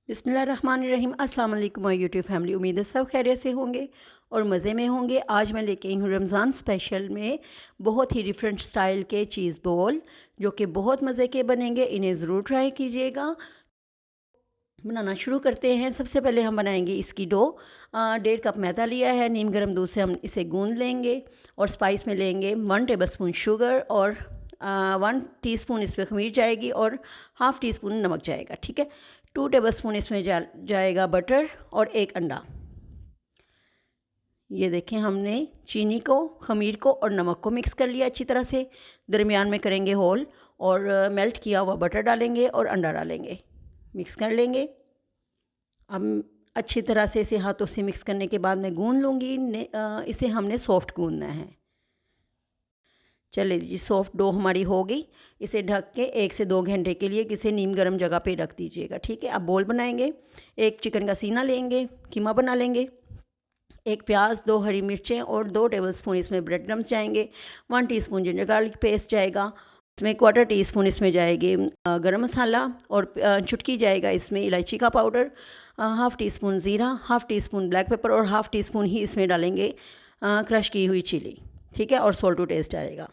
बिस्मिल्लाहिर्रहमानिर्रहीम। अस्सलाम वालेकुम माय यूट्यूब फैमिली। उम्मीद है सब खैरियत से होंगे और मज़े में होंगे। आज मैं लेके आई हूँ रमज़ान स्पेशल में बहुत ही डिफरेंट स्टाइल के चीज़ बॉल, जो कि बहुत मज़े के बनेंगे। इन्हें ज़रूर ट्राई कीजिएगा। बनाना शुरू करते हैं। सबसे पहले हम बनाएंगे इसकी डो। 1.5 कप मैदा लिया है, नीम गर्म दूध से हम इसे गूंद लेंगे। और स्पाइस में लेंगे 1 टेबलस्पून शुगर और 1 टीस्पून इसमें खमीर जाएगी और हाफ़ टी स्पून नमक जाएगा। ठीक है, 2 टेबलस्पून इसमें जाएगा बटर और 1 अंडा। ये देखें, हमने चीनी को, खमीर को और नमक को मिक्स कर लिया अच्छी तरह से। दरमियान में करेंगे होल और मेल्ट किया हुआ बटर डालेंगे और अंडा डालेंगे, मिक्स कर लेंगे। अब अच्छी तरह से इसे हाथों से मिक्स करने के बाद मैं गूंद लूँगी। इसे हमने सॉफ्ट गूंदना है। चलिए जी, सॉफ्ट डो हमारी हो गई। इसे ढक के 1 से 2 घंटे के लिए किसी नीम गर्म जगह पे रख दीजिएगा। ठीक है, अब बोल बनाएंगे। 1 चिकन का सीना लेंगे, कीमा बना लेंगे। 1 प्याज, 2 हरी मिर्चें और 2 टेबलस्पून इसमें ब्रेड क्रम्स जाएंगे। 1 टीस्पून जिंजर गार्लिक पेस्ट जाएगा। इसमें 1/4 टीस्पून इसमें जाएगी गरम मसाला और चुटकी जाएगा इसमें इलायची का पाउडर। हाफ़ टी स्पून ज़ीरा, half tea spoon black pepper और हाफ़ टी स्पून ही इसमें डालेंगे क्रश की हुई चिली। ठीक है, और सॉल्ट टू टेस्ट आएगा।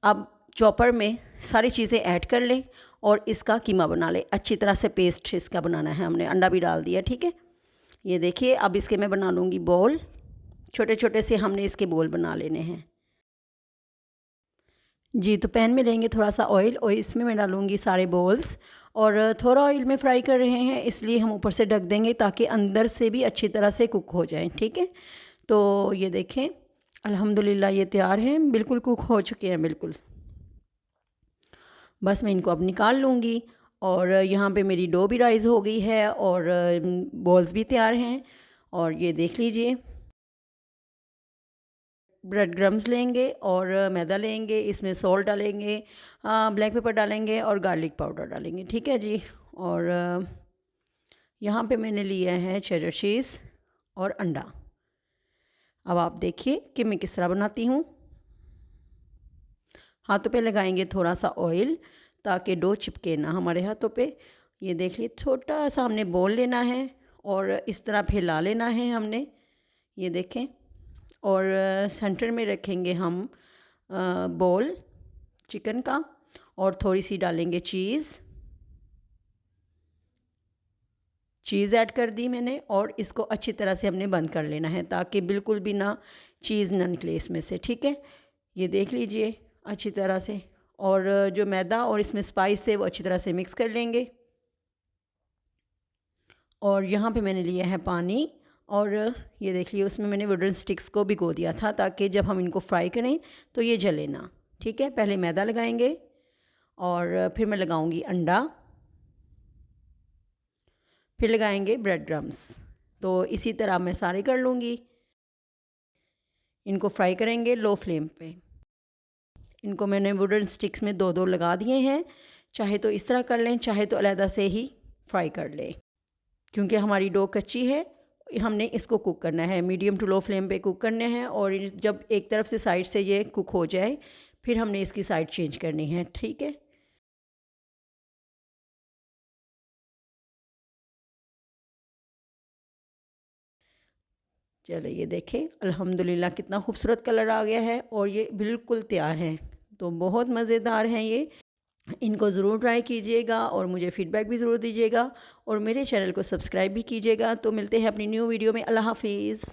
अब चॉपर में सारी चीज़ें ऐड कर लें और इसका कीमा बना लें। अच्छी तरह से पेस्ट इसका बनाना है। हमने अंडा भी डाल दिया। ठीक है, ये देखिए, अब इसके मैं बना लूँगी बॉल। छोटे छोटे से हमने इसके बॉल बना लेने हैं जी। तो पैन में लेंगे थोड़ा सा ऑयल और इसमें मैं डालूँगी सारे बॉल्स। और थोड़ा ऑयल में फ्राई कर रहे हैं, इसलिए हम ऊपर से ढक देंगे ताकि अंदर से भी अच्छी तरह से कुक हो जाएं। ठीक है, तो ये देखें, अल्हम्दुलिल्लाह ये तैयार हैं, बिल्कुल कुक हो चुके हैं बिल्कुल। बस मैं इनको अब निकाल लूँगी। और यहाँ पे मेरी डो भी राइज़ हो गई है और बॉल्स भी तैयार हैं। और ये देख लीजिए, ब्रेड क्रम्स लेंगे और मैदा लेंगे, इसमें सॉल्ट डालेंगे, ब्लैक पेपर डालेंगे और गार्लिक पाउडर डालेंगे। ठीक है जी। और यहाँ पे मैंने लिया है चेडर चीज़ और अंडा। अब आप देखिए कि मैं किस तरह बनाती हूँ। हाथों पे लगाएंगे थोड़ा सा ऑयल ताकि डो चिपके ना हमारे हाथों पे। ये देख लीजिए, छोटा सा हमने बॉल लेना है और इस तरह फैला लेना है हमने। ये देखें, और सेंटर में रखेंगे हम बॉल चिकन का और थोड़ी सी डालेंगे चीज़ ऐड कर दी मैंने। और इसको अच्छी तरह से हमने बंद कर लेना है ताकि बिल्कुल भी ना चीज़ ना निकले इसमें से। ठीक है, ये देख लीजिए अच्छी तरह से। और जो मैदा और इसमें स्पाइस है वो अच्छी तरह से मिक्स कर लेंगे। और यहाँ पे मैंने लिया है पानी और ये देख लिया, उसमें मैंने वुडन स्टिक्स को भिगो दिया था ताकि जब हम इनको फ्राई करें तो ये जले ना। ठीक है, पहले मैदा लगाएंगे और फिर मैं लगाऊंगी अंडा, फिर लगाएंगे ब्रेड क्रम्स। तो इसी तरह मैं सारे कर लूँगी। इनको फ्राई करेंगे लो फ्लेम पे। इनको मैंने वुडन स्टिक्स में 2-2 लगा दिए हैं। चाहे तो इस तरह कर लें, चाहे तो अलहदा से ही फ्राई कर लें। क्योंकि हमारी डो कच्ची है, हमने इसको कुक करना है, मीडियम टू लो फ्लेम पे कुक करने हैं। और जब एक तरफ से साइड से ये कुक हो जाए फिर हमने इसकी साइड चेंज करनी है। ठीक है, चलिए ये देखें, अल्हम्दुलिल्लाह कितना खूबसूरत कलर आ गया है और ये बिल्कुल तैयार हैं। तो बहुत मज़ेदार हैं ये। इनको ज़रूर ट्राई कीजिएगा और मुझे फ़ीडबैक भी ज़रूर दीजिएगा और मेरे चैनल को सब्सक्राइब भी कीजिएगा। तो मिलते हैं अपनी न्यू वीडियो में। अल्लाह हाफ़िज़।